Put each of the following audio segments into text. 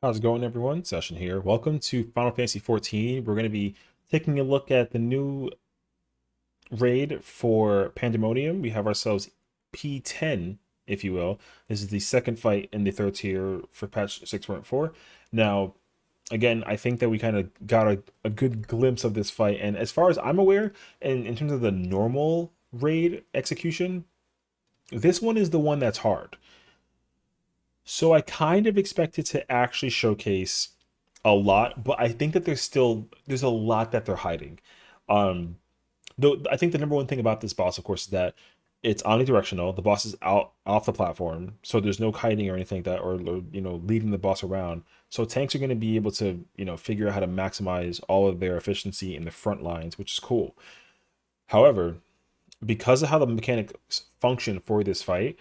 How's it going, everyone? Session here. Welcome to Final Fantasy XIV. We're going to be taking a look at the new raid for Pandaemonium. We have ourselves P10, if you will. This is the second fight in the third tier for patch 6.4. Now, again, I think that we kind of got a good glimpse of this fight. And as far as I'm aware, and in terms of the normal raid execution, this one is the one that's hard. So I kind of expect it to actually showcase a lot, but I think that there's a lot that they're hiding. Um, though I think the number one thing about this boss, of course, is that it's omnidirectional. The boss is out off the platform, so there's no kiting or anything like that, or leading the boss around. So tanks are going to be able to figure out how to maximize all of their efficiency in the front lines, which is cool. However, because of how the mechanics function for this fight,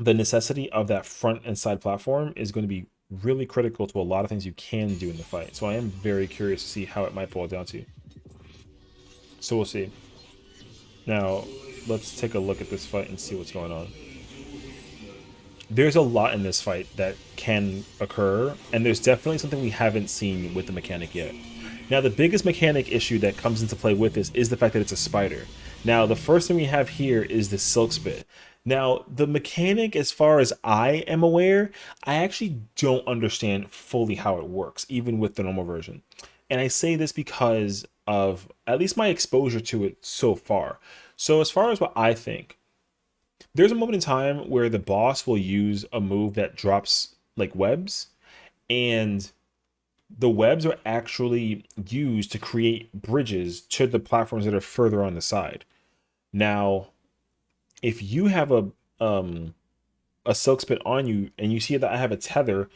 the necessity of that front and side platform is going to be really critical to a lot of things you can do in the fight. So I am very curious to see how it might boil down to. So we'll see. Now, let's take a look at this fight and see what's going on. There's a lot in this fight that can occur, and there's definitely something we haven't seen with the mechanic yet. Now, the biggest mechanic issue that comes into play with this is the fact that it's a spider. Now, the first thing we have here is the silk spit. Now, the mechanic, as far as I am aware, I actually don't understand fully how it works, even with the normal version. And I say this because of at least my exposure to it so far. So, as far as what I think, there's a moment in time where the boss will use a move that drops like webs, and the webs are actually used to create bridges to the platforms that are further on the side. Now, if you have a silk spit on you and you see that I have a tether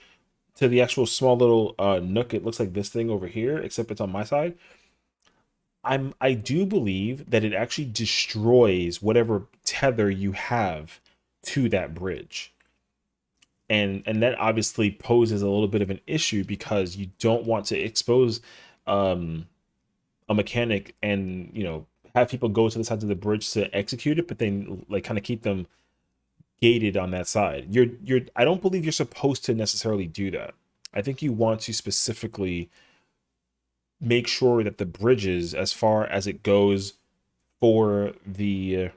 to the actual small little nook, it looks like this thing over here, except it's on my side. I do believe that it actually destroys whatever tether you have to that bridge. And that obviously poses a little bit of an issue because you don't want to expose um a mechanic and have people go to the sides of the bridge to execute it, but then like kind of keep them gated on that side. You're I don't believe you're supposed to necessarily do that. I think you want to specifically make sure that the bridges, as far as it goes for the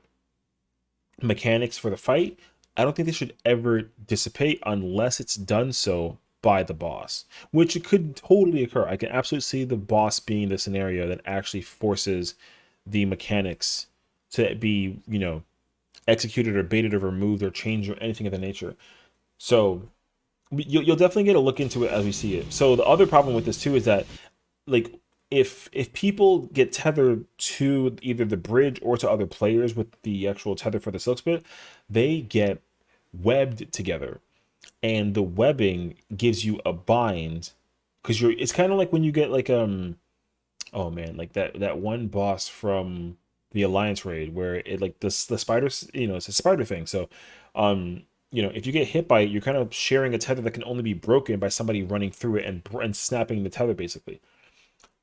mechanics for the fight, I don't think they should ever dissipate unless it's done so by the boss, which it could totally occur. I can absolutely see the boss being the scenario that actually forces the mechanics to be, executed or baited or removed or changed or anything of the nature. So you'll definitely get a look into it as we see it. So the other problem with this too is that like if people get tethered to either the bridge or to other players with the actual tether for the silk spit, they get webbed together, and the webbing gives you a bind because it's kind of like when you get like oh man, like that one boss from the Alliance raid where it like the spiders, it's a spider thing. So if you get hit by it, you're kind of sharing a tether that can only be broken by somebody running through it and snapping the tether basically.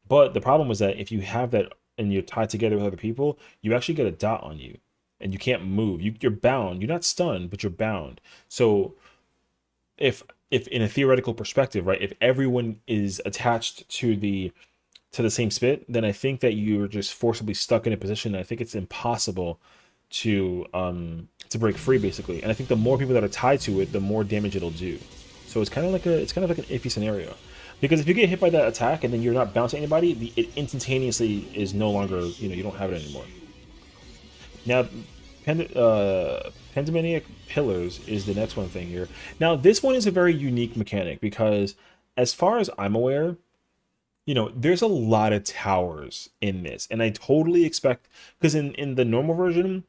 But the problem was that if you have that and you're tied together with other people, you actually get a dot on you and you can't move. You're bound. You're not stunned, but you're bound. So if in a theoretical perspective, right, if everyone is attached to the same spit, then I think that you're just forcibly stuck in a position. I think it's impossible to break free basically. And I think the more people that are tied to it, the more damage it'll do. So it's kind of like an iffy scenario. Because if you get hit by that attack and then you're not bouncing anybody, it instantaneously is no longer, you don't have it anymore. Now, Pandemonium Pillars is the next one thing here. Now, this one is a very unique mechanic because, as far as I'm aware, there's a lot of towers in this, and I totally expect because in the normal version,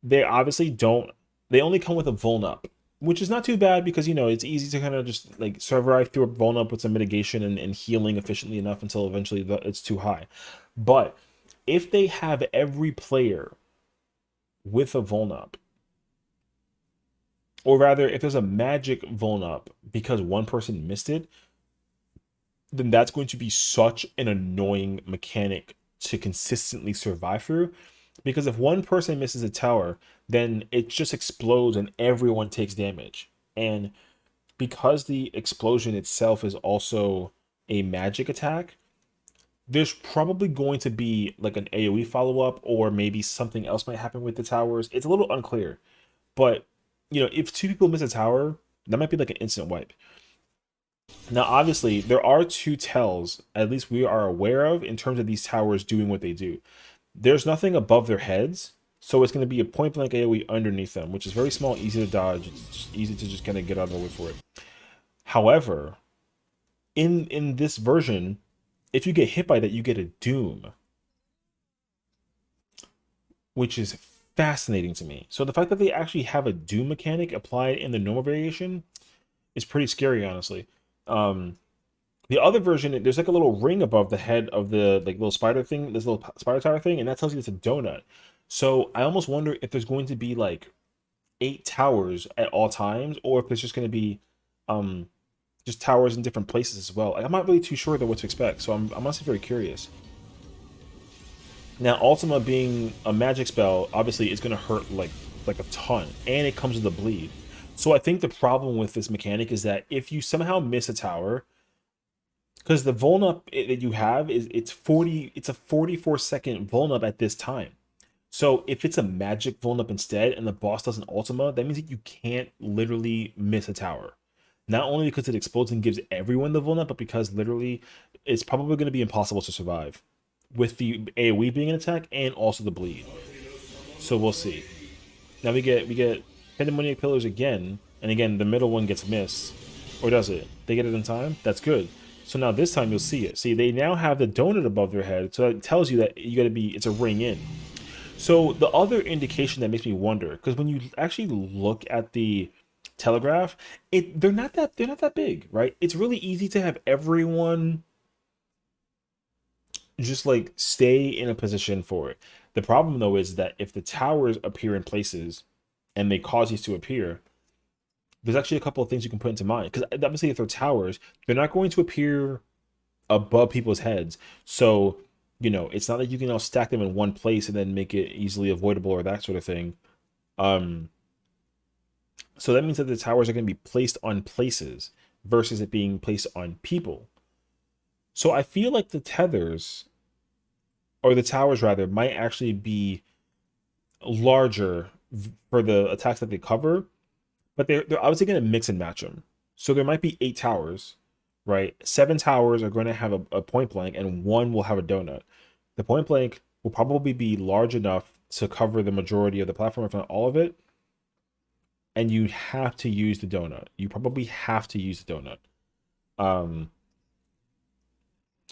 they obviously don't. They only come with a vuln up, which is not too bad because it's easy to kind of just like survive through a vuln up with some mitigation and healing efficiently enough until eventually it's too high. But if they have every player with a vuln up, or rather, if there's a magic vuln up because one person missed it, then that's going to be such an annoying mechanic to consistently survive through. Because if one person misses a tower, then it just explodes and everyone takes damage. And because the explosion itself is also a magic attack, there's probably going to be like an AoE follow up, or maybe something else might happen with the towers. It's a little unclear, but if two people miss a tower, that might be like an instant wipe. Now, obviously, there are two tells, at least we are aware of, in terms of these towers doing what they do. There's nothing above their heads, so it's going to be a point blank AoE underneath them, which is very small, easy to dodge. It's just easy to just kind of get out of the way for it. However, in this version, if you get hit by that, you get a doom, which is fascinating to me. So the fact that they actually have a doom mechanic applied in the normal variation is pretty scary, honestly. Um, the other version, there's like a little ring above the head of the like little spider thing, this little spider tower thing, and that tells you it's a donut. So I almost wonder if there's going to be like 8 towers at all times, or if there's just going to be um just towers in different places as well. Like, I'm not really too sure though what to expect, so I'm honestly very curious. Now, Ultima being a magic spell, obviously is going to hurt like a ton, and it comes with a bleed. So I think the problem with this mechanic is that if you somehow miss a tower, because the vuln up that you have is it's a 44-second vuln up at this time. So if it's a magic vuln up instead and the boss doesn't Ultima, that means that you can't literally miss a tower. Not only because it explodes and gives everyone the vuln up, but because literally it's probably going to be impossible to survive with the AoE being an attack and also the bleed. So we'll see. Now we get Pandaemonium pillars again, and again the middle one gets missed. Or does it? They get it in time? That's good. So now this time you'll see it. See, they now have the donut above their head, so it tells you that you gotta be, it's a ring in. So the other indication that makes me wonder, because when you actually look at the telegraph, they're not that big, right? It's really easy to have everyone just like stay in a position for it. The problem though is that if the towers appear in places and they cause these to appear, there's actually a couple of things you can put into mind. Because obviously, if they're towers, they're not going to appear above people's heads. So, it's not that you can all stack them in one place and then make it easily avoidable or that sort of thing. Um, so that means that the towers are going to be placed on places versus it being placed on people. So I feel like the tethers, or the towers rather, might actually be larger for the attacks that they cover, but they're obviously going to mix and match them. So there might be 8 towers, right? 7 towers are going to have a point blank, and one will have a donut. The point blank will probably be large enough to cover the majority of the platform, if not all of it. And you have to use the donut. You probably have to use the donut. Um,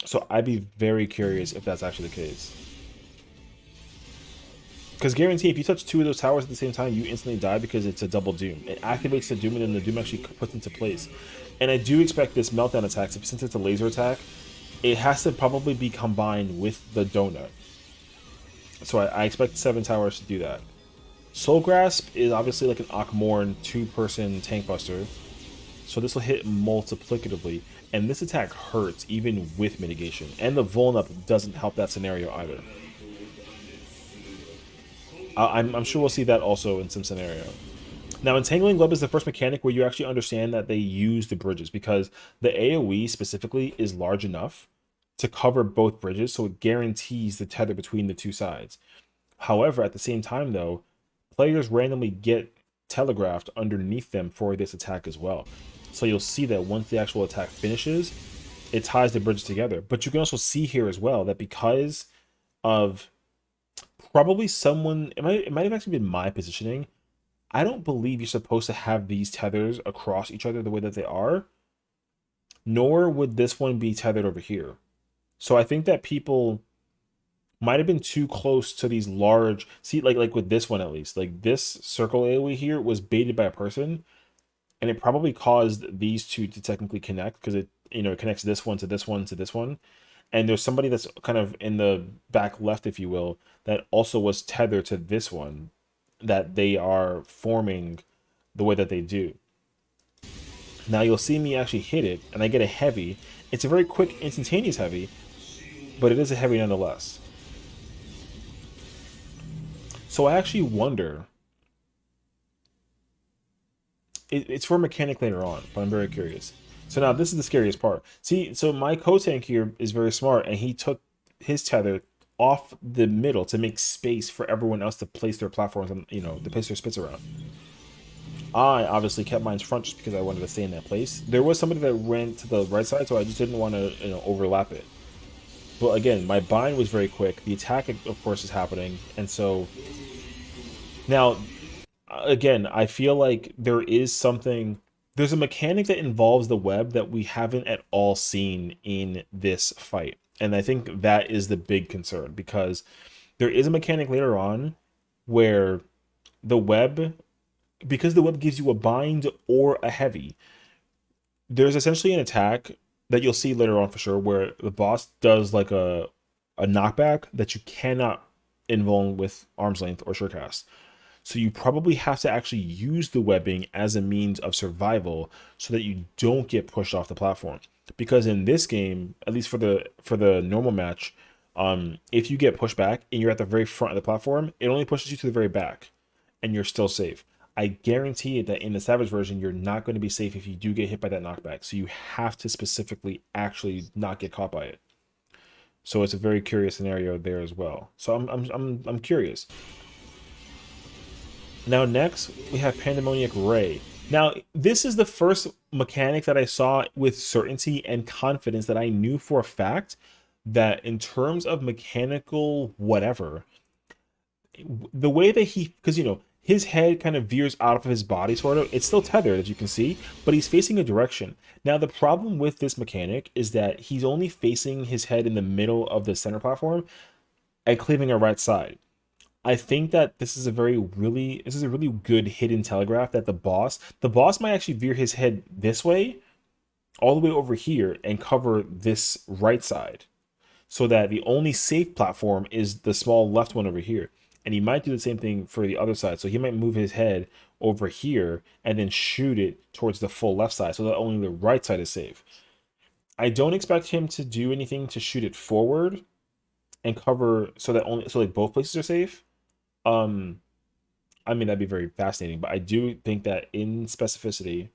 so I'd be very curious if that's actually the case. Because guarantee, if you touch 2 of those towers at the same time, you instantly die because it's a double doom. It activates the doom, and then the doom actually puts into place. And I do expect this meltdown attack, since it's a laser attack, it has to probably be combined with the donut. So I expect 7 towers to do that. Soul Grasp is obviously like an Akmorn 2-person tank buster. So this will hit multiplicatively. And this attack hurts even with mitigation. And the vuln up doesn't help that scenario either. I'm sure we'll see that also in some scenario. Now, Entangling Web is the first mechanic where you actually understand that they use the bridges, because the AoE specifically is large enough to cover both bridges, so it guarantees the tether between the two sides. However, at the same time, though, players randomly get telegraphed underneath them for this attack as well. So you'll see that once the actual attack finishes, it ties the bridges together. But you can also see here as well that because of probably someone, it might have actually been my positioning, I don't believe you're supposed to have these tethers across each other the way that they are, nor would this one be tethered over here. So I think that people might have been too close to these large, see, like with this one at least, like this circle AoE here was baited by a person, and it probably caused these two to technically connect, because it connects this one to this one to this one. And there's somebody that's kind of in the back left, if you will, that also was tethered to this one, that they are forming the way that they do. Now you'll see me actually hit it, and I get a heavy. It's a very quick, instantaneous heavy, but it is a heavy nonetheless. So I actually wonder it's for a mechanic later on, but I'm very curious. So now this is the scariest part. See, so my co-tank here is very smart, and he took his tether off the middle to make space for everyone else to place their platforms and, you know, to place their spits around. I obviously kept mine front just because I wanted to stay in that place. There was somebody that went to the right side, so I just didn't want to, you know, overlap it. But again, my bind was very quick. The attack, of course, is happening, and so now, again, I feel like there is something. There's a mechanic that involves the web that we haven't at all seen in this fight, and I think that is the big concern because there is a mechanic later on where the web, because the web gives you a bind or a heavy, there's essentially an attack that you'll see later on for sure where the boss does like a knockback that you cannot invuln with arm's length or surecast. So you probably have to actually use the webbing as a means of survival so that you don't get pushed off the platform. Because in this game, at least for the normal match, if you get pushed back and you're at the very front of the platform, it only pushes you to the very back, and you're still safe. I guarantee it that in the Savage version, you're not going to be safe if you do get hit by that knockback. So you have to specifically actually not get caught by it. So it's a very curious scenario there as well. So I'm curious. Now next we have Pandemonic Ray. Now this is the first mechanic that I saw with certainty and confidence that I knew for a fact that in terms of mechanical whatever, the way that he, because you know his head kind of veers out of his body sort of, it's still tethered as you can see, but he's facing a direction. Now the problem with this mechanic is that he's only facing his head in the middle of the center platform and cleaving a right side. I think that this is a really good hidden telegraph that the boss might actually veer his head this way all the way over here and cover this right side so that the only safe platform is the small left one over here. And he might do the same thing for the other side. So he might move his head over here and then shoot it towards the full left side so that only the right side is safe. I don't expect him to do anything to shoot it forward and cover so that only so like both places are safe. Um, I mean that'd be very fascinating, but I do think that in specificity,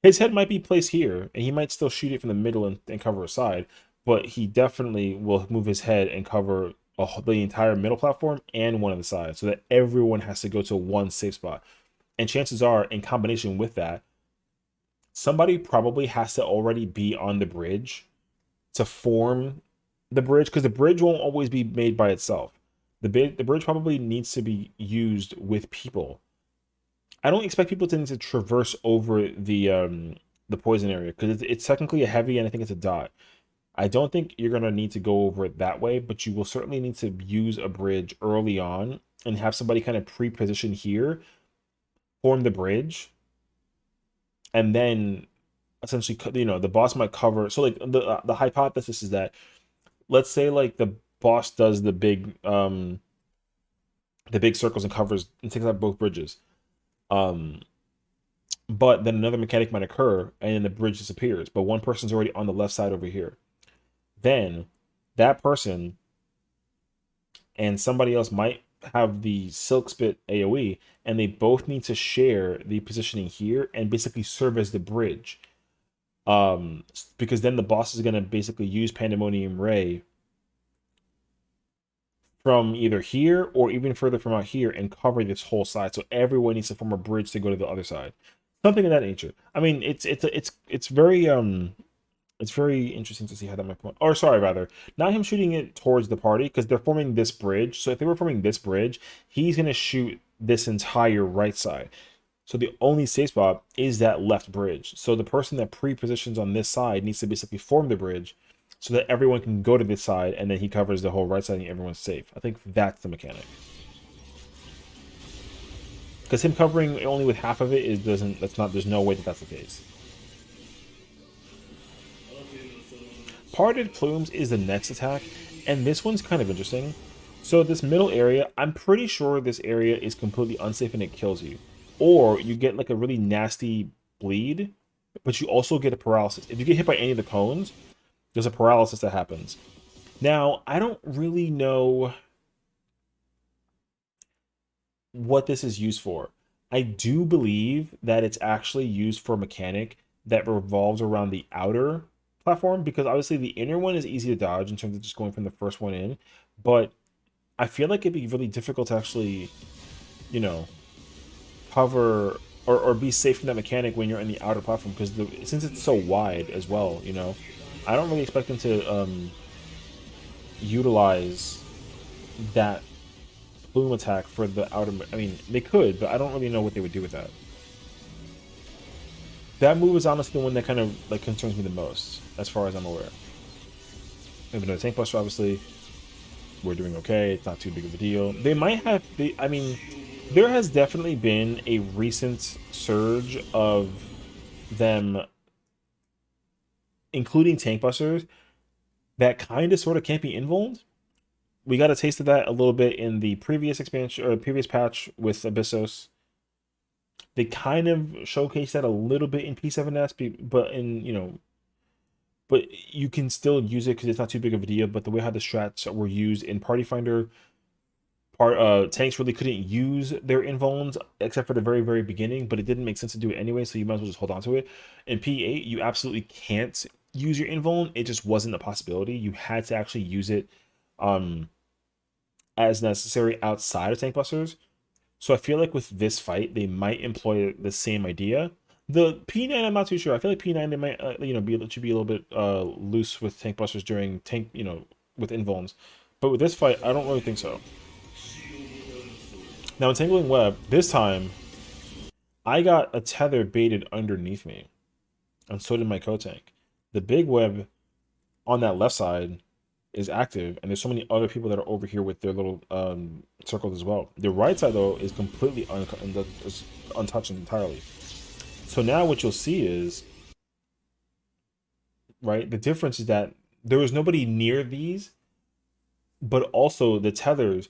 his head might be placed here, and he might still shoot it from the middle and cover a side, but he definitely will move his head and cover the entire middle platform and one of the sides, so that everyone has to go to one safe spot. And chances are, in combination with that, somebody probably has to already be on the bridge to form the bridge, because the bridge won't always be made by itself. The bridge probably needs to be used with people. I don't expect people to need to traverse over the poison area because it's technically a heavy and I think it's a dot. I don't think you're gonna need to go over it that way, but you will certainly need to use a bridge early on and have somebody kind of pre-position here, form the bridge, and then essentially, you know, the boss might cover. So like the hypothesis is that, let's say like the boss does the big circles and covers and takes out both bridges. Um, but then another mechanic might occur and then the bridge disappears, but one person's already on the left side over here. Then that person and somebody else might have the silk spit AoE, and they both need to share the positioning here and basically serve as the bridge. Because then the boss is gonna basically use Pandemonium Ray from either here or even further from out here and cover this whole side. So everyone needs to form a bridge to go to the other side. Something of that nature. I mean, it's very interesting to see how that might point. Or sorry, rather, not him shooting it towards the party because they're forming this bridge. So if they were forming this bridge, he's gonna shoot this entire right side. So the only safe spot is that left bridge. So the person that pre-positions on this side needs to basically form the bridge so that everyone can go to this side, and then he covers the whole right side and everyone's safe. I think that's the mechanic. Because him covering only with half of it is doesn't that's not there's no way that that's the case. Parted Plumes is the next attack, and this one's kind of interesting. So this middle area, I'm pretty sure this area is completely unsafe and it kills you. Or you get like a really nasty bleed, but you also get a paralysis. If you get hit by any of the cones, there's a paralysis that happens. Now, I don't really know what this is used for. I do believe that it's actually used for a mechanic that revolves around the outer platform, because obviously the inner one is easy to dodge in terms of just going from the first one in, but I feel like it'd be really difficult to actually, you know, cover or be safe from that mechanic when you're in the outer platform, because since it's so wide as well, I don't really expect them to utilize that plume attack for the outer. I mean, they could, but I don't really know what they would do with that. That move is honestly the one that kind of like concerns me the most, as far as I'm aware. Even though Tank Buster, obviously, we're doing okay. It's not too big of a deal. They might have. I mean, there has definitely been a recent surge of them including tank busters that kind of sort of can't be invulned. We got a taste of that a little bit in the previous expansion or previous patch with Abyssos. They kind of showcased that a little bit in P7S, but but you can still use it because it's not too big of a deal. But the way how the strats were used in Party Finder, tanks really couldn't use their invulns except for the very beginning, but it didn't make sense to do it anyway, so you might as well just hold on to it. In P8, you absolutely can't use your invuln. It just wasn't a possibility. You had to actually use it um as necessary outside of tank busters. So I feel like with this fight, they might employ the same idea. The P9, I'm not too sure. I feel like P9 they might should be a little bit loose with tank busters during tank with invulns, but with this fight, I don't really think so. Now, Entangling Web, this time, I got a tether baited underneath me, and so did my co-tank. The big web on that left side is active, and there's so many other people that are over here with their little circles as well. The right side, though, is completely untouched entirely. So now what you'll see is, right, the difference is that there was nobody near these, but also the tethers,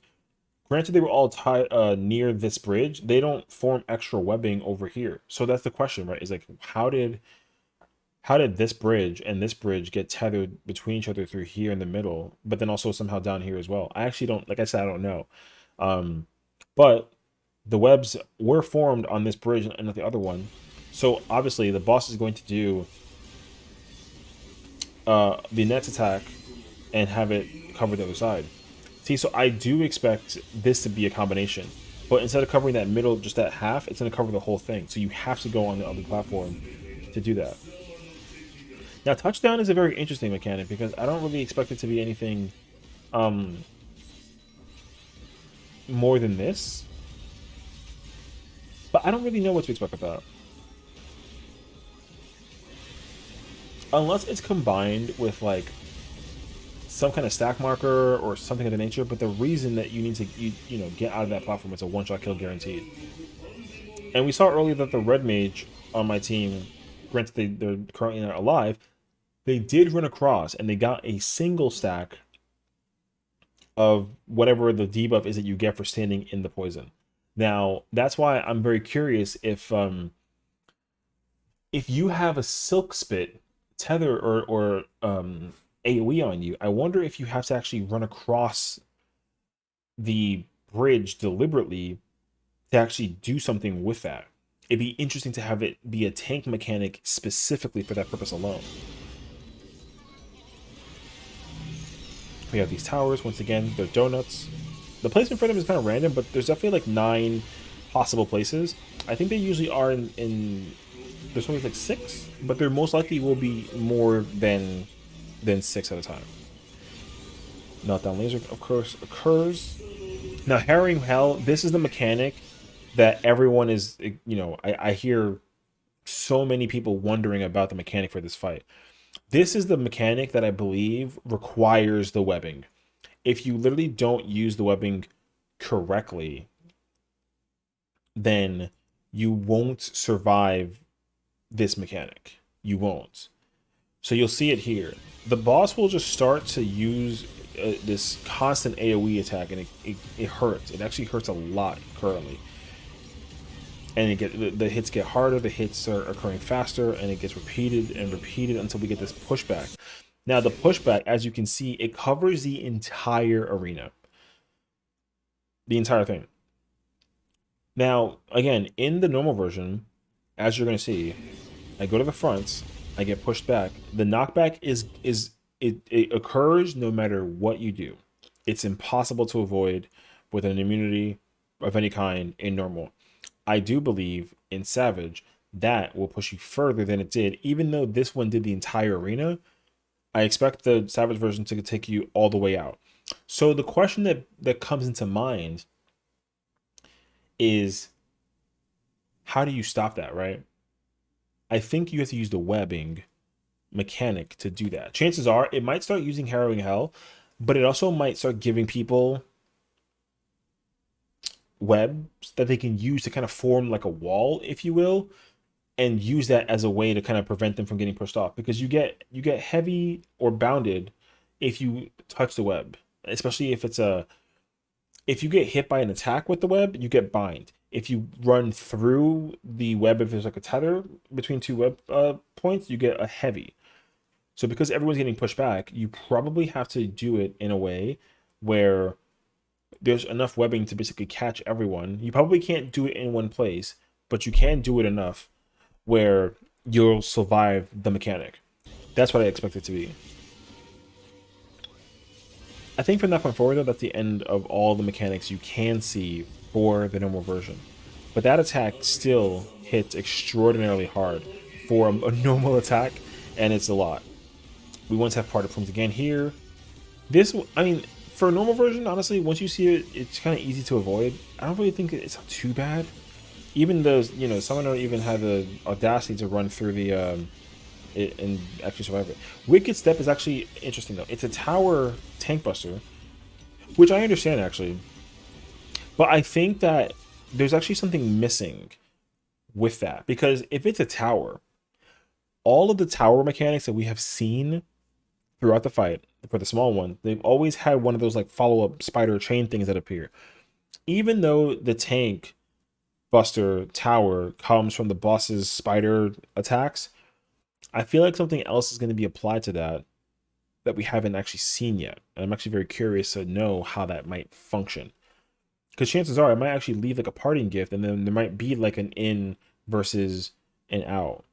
granted, they were all tied near this bridge. They don't form extra webbing over here. So that's the question, right? Is like, how did this bridge and this bridge get tethered between each other through here in the middle, but then also somehow down here as well? I actually don't, like I said, I don't know. But the webs were formed on this bridge and not the other one. So obviously the boss is going to do the next attack and have it cover the other side. See, so I do expect this to be a combination, but instead of covering that middle, just that half, it's going to cover the whole thing. So you have to go on the other platform to do that. Now, touchdown is a very interesting mechanic because I don't really expect it to be anything more than this, but I don't really know what to expect with that. Unless it's combined with like some kind of stack marker or something of the nature, but the reason that you need to get out of that platform is a one-shot kill guaranteed. And we saw earlier that the red mage on my team, granted they're currently not alive, they did run across and they got a single stack of whatever the debuff is that you get for standing in the poison. Now that's why I'm very curious if you have a silk spit tether or AoE on you, I wonder if you have to actually run across the bridge deliberately to actually do something with that. It'd be interesting to have it be a tank mechanic specifically for that purpose alone. We have these towers. Once again, they're donuts. The placement for them is kind of random, but there's definitely like 9 possible places. I think they usually are in there's only like 6, but there most likely will be more than 6 at a time. Meltdown laser, of course, occurs. Now, Harrowing Hell, this is the mechanic that everyone is, I hear so many people wondering about the mechanic for this fight. This is the mechanic that I believe requires the webbing. If you literally don't use the webbing correctly, then you won't survive this mechanic. You won't. So you'll see it here. The boss will just start to use this constant AoE attack, and it hurts. It actually hurts a lot currently. And the hits get harder, the hits are occurring faster, and it gets repeated and repeated until we get this pushback. Now the pushback, as you can see, it covers the entire arena. The entire thing. Now, again, in the normal version, as you're going to see, I go to the front, I get pushed back. The knockback it occurs no matter what you do. It's impossible to avoid with an immunity of any kind in normal. I do believe in Savage that will push you further than it did, even though this one did the entire arena. I expect the Savage version to take you all the way out. So the question that comes into mind is, how do you stop that, right? I think you have to use the webbing mechanic to do that. Chances are it might start using Harrowing Hell, but it also might start giving people webs that they can use to kind of form like a wall, if you will, and use that as a way to kind of prevent them from getting pushed off, because you get heavy or bounded if you touch the web, especially if you get hit by an attack with the web, you get bind. If you run through the web, if there's like a tether between two web points, you get a heavy. So because everyone's getting pushed back, you probably have to do it in a way where there's enough webbing to basically catch everyone. You probably can't do it in one place, but you can do it enough where you'll survive the mechanic. That's what I expect it to be. I think from that point forward, though, that's the end of all the mechanics you can see for the normal version. But that attack still hits extraordinarily hard for a normal attack, and it's a lot. We once have parted plumes again here. This, I mean, for a normal version, honestly, once you see it, it's kind of easy to avoid. I don't really think it's too bad. Even those, someone don't even have the audacity to run through the it and actually survive it. Wicked Step is actually interesting though. It's a tower tank buster, which I understand actually, but I think that there's actually something missing with that, because if it's a tower, all of the tower mechanics that we have seen throughout the fight for the small one, they've always had one of those like follow-up spider chain things that appear. Even though the tank buster tower comes from the boss's spider attacks, I feel like something else is going to be applied to that we haven't actually seen yet. And I'm actually very curious to know how that might function. Because chances are I might actually leave like a parting gift, and then there might be like an in versus an out.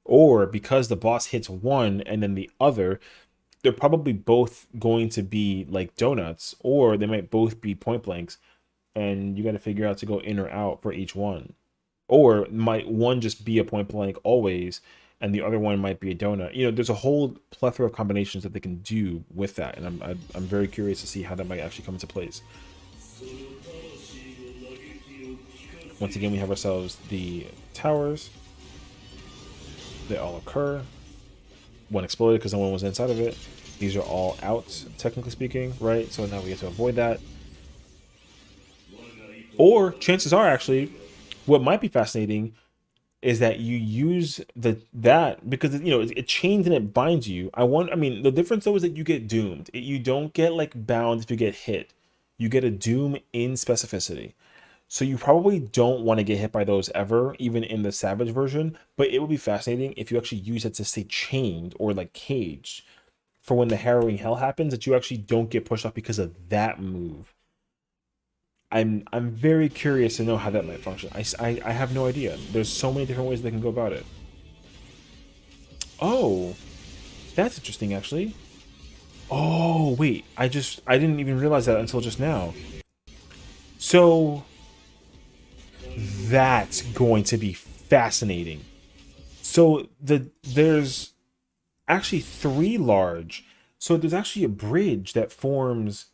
Or because the boss hits one and then the other, they're probably both going to be like donuts, or they might both be point blanks, and you got to figure out to go in or out for each one. Or might one just be a point blank always, and the other one might be a donut. There's a whole plethora of combinations that they can do with that, and I'm very curious to see how that might actually come into place. Once again, we have ourselves the towers. They all occur. One exploded because no one was inside of it. These are all out, technically speaking, right? So now we get to avoid that. Or chances are, actually, what might be fascinating is that you use that because it chains and it binds you. The difference though is that you get doomed. You don't get like bound if you get hit. You get a doom in specificity. So you probably don't want to get hit by those ever, even in the Savage version. But it would be fascinating if you actually use it to stay chained or like caged for when the Harrowing Hell happens, that you actually don't get pushed off because of that move. I'm very curious to know how that might function. I have no idea. There's so many different ways they can go about it. Oh, that's interesting actually. Oh, wait. I didn't even realize that until just now. So that's going to be fascinating. So there's actually three large. So there's actually a bridge that forms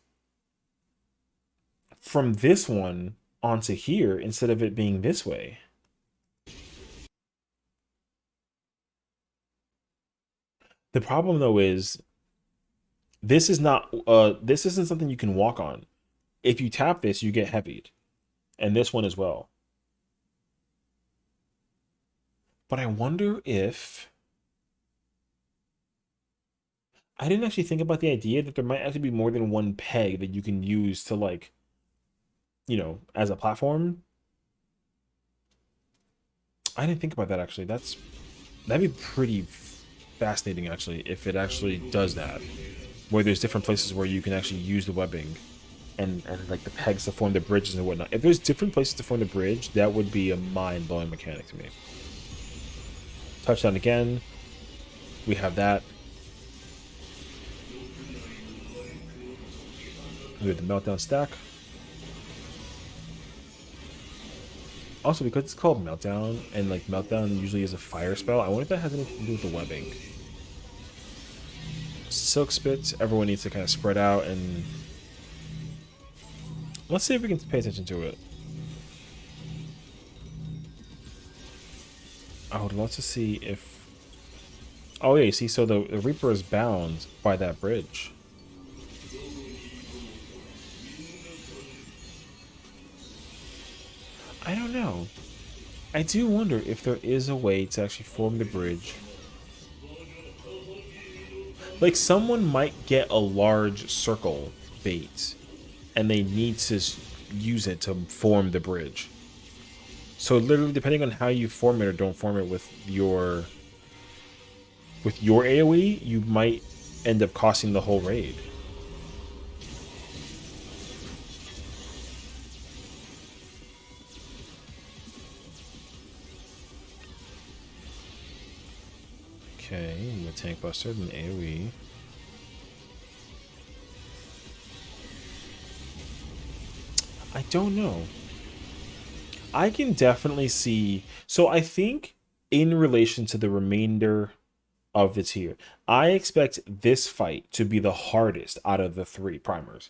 from this one onto here instead of it being this way. The problem though is this isn't something you can walk on. If you tap this, you get heavied. And this one as well. But I wonder if I didn't actually think about the idea that there might actually be more than one peg that you can use to like, as a platform. I didn't think about that actually. That'd be pretty fascinating actually if it actually does that. Where there's different places where you can actually use the webbing. and like the pegs to form the bridges and whatnot. If there's different places to form the bridge, that would be a mind-blowing mechanic to me. Touchdown again. We have that. We have the meltdown stack. Also, because it's called meltdown, and like meltdown usually is a fire spell, I wonder if that has anything to do with the webbing. Silk spits. Everyone needs to kind of spread out, and let's see if we can pay attention to it. I would love to see if. Oh yeah, you see, so the Reaper is bound by that bridge. I don't know. I do wonder if there is a way to actually form the bridge. Like, someone might get a large circle bait, and they need to use it to form the bridge. So literally, depending on how you form it or don't form it with your AoE, you might end up costing the whole raid. Okay, I'm a tank buster and AoE. I don't know. I can definitely see. So I think in relation to the remainder of the tier, I expect this fight to be the hardest out of the three primers.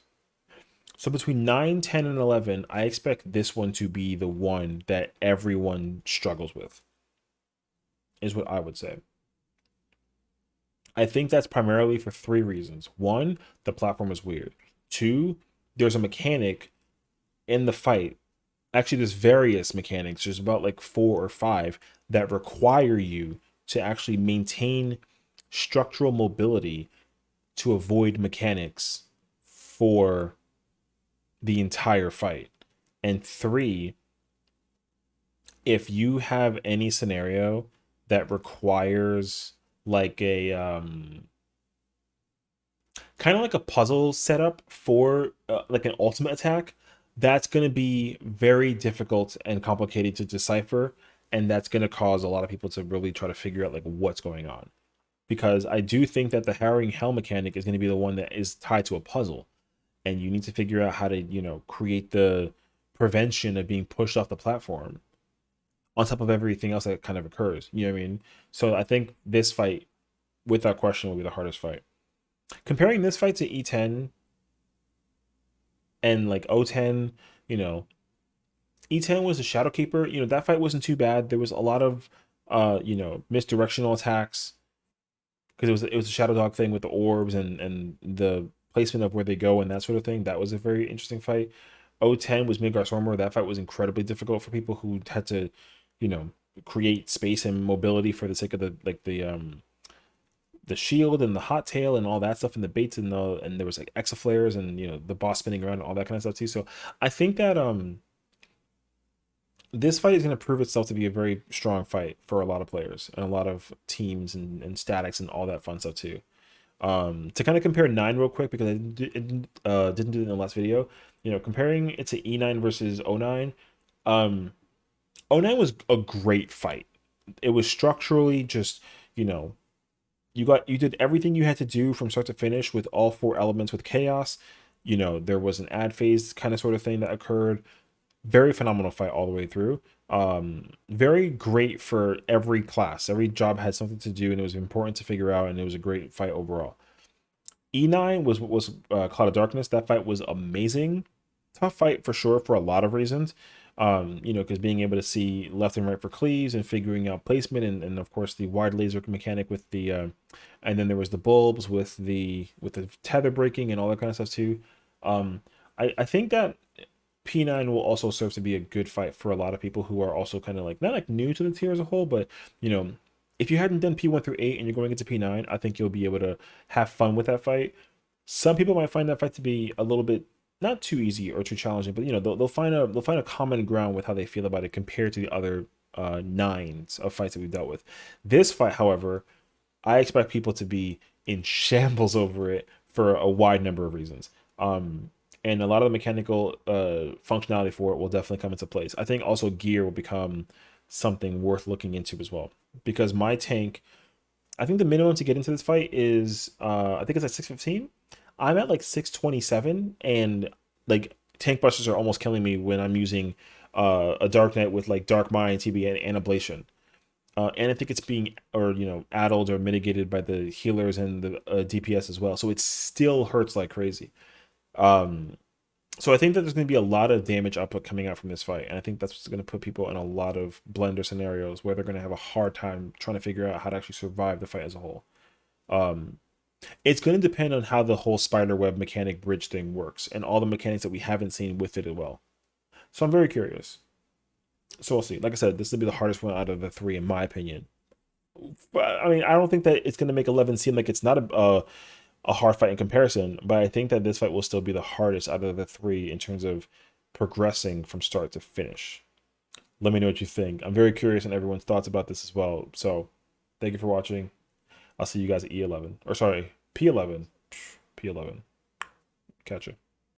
So between 9, 10, and 11, I expect this one to be the one that everyone struggles with, is what I would say. I think that's primarily for three reasons. One, the platform is weird. Two, there's a mechanic in the fight. Actually, there's various mechanics. There's about like 4 or 5 that require you to actually maintain structural mobility to avoid mechanics for the entire fight. And 3, if you have any scenario that requires like a kind of like a puzzle setup for like an ultimate attack, that's going to be very difficult and complicated to decipher, and that's going to cause a lot of people to really try to figure out like what's going on. Because I do think that the harrowing hell mechanic is going to be the one that is tied to a puzzle, and you need to figure out how to, create the prevention of being pushed off the platform on top of everything else that kind of occurs. You know what I mean? So I think this fight, without question, will be the hardest fight. Comparing this fight to E10 and like O10, you know, E10 was a Shadow Keeper. That fight wasn't too bad. There was a lot of misdirectional attacks because it was a Shadow Dog thing with the orbs and the placement of where they go and that sort of thing. That was a very interesting fight. O10 was Midgar Stormer. That fight was incredibly difficult for people who had to, you know, create space and mobility for the sake of the shield and the hot tail and all that stuff and the baits and there was like exaflares and the boss spinning around and all that kind of stuff too. So I think that this fight is going to prove itself to be a very strong fight for a lot of players and a lot of teams and statics and all that fun stuff too. To kind of compare 9 real quick because I didn't do it in the last video. Comparing it to E9 versus O9. O9 was a great fight. It was structurally just, you know, you did everything you had to do from start to finish with all 4 elements with chaos. There was an ad phase kind of sort of thing that occurred. Very phenomenal fight all the way through. Very great for every class. Every job had something to do, and it was important to figure out, and it was a great fight overall. E9 was Cloud of Darkness. That fight was amazing. Tough fight for sure for a lot of reasons. Because being able to see left and right for cleaves and figuring out placement, and of course the wide laser mechanic with the and then there was the bulbs with the tether breaking and all that kind of stuff too. I think that P9 will also serve to be a good fight for a lot of people who are also kind of like not like new to the tier as a whole, but if you hadn't done P1 through 8 and you're going into P9, I think you'll be able to have fun with that fight. Some people might find that fight to be a little bit not too easy or too challenging, but they'll find a common ground with how they feel about it compared to the other 9s of fights that we've dealt with. This fight, however, I expect people to be in shambles over it for a wide number of reasons. and a lot of the mechanical functionality for it will definitely come into place. I think also gear will become something worth looking into as well, because my tank, I think the minimum to get into this fight is I think it's like 615. I'm at like 627, and like tank busters are almost killing me when I'm using a Dark Knight with like Dark Mind, TB, and Ablation. And I think it's being, or addled or mitigated by the healers and the DPS as well. So it still hurts like crazy. Um, so I think that there's going to be a lot of damage output coming out from this fight, and I think that's what's going to put people in a lot of blender scenarios where they're going to have a hard time trying to figure out how to actually survive the fight as a whole. Um, it's going to depend on how the whole spider web mechanic bridge thing works and all the mechanics that we haven't seen with it as well. So I'm very curious. So we'll see. Like I said, this will be the hardest one out of the three, in my opinion. But I mean, I don't think that it's going to make 11 seem like it's not a hard fight in comparison, but I think that this fight will still be the hardest out of the three in terms of progressing from start to finish. Let me know what you think. I'm very curious on everyone's thoughts about this as well. So thank you for watching. I'll see you guys at E11. Or sorry, P11. P11. Catch you.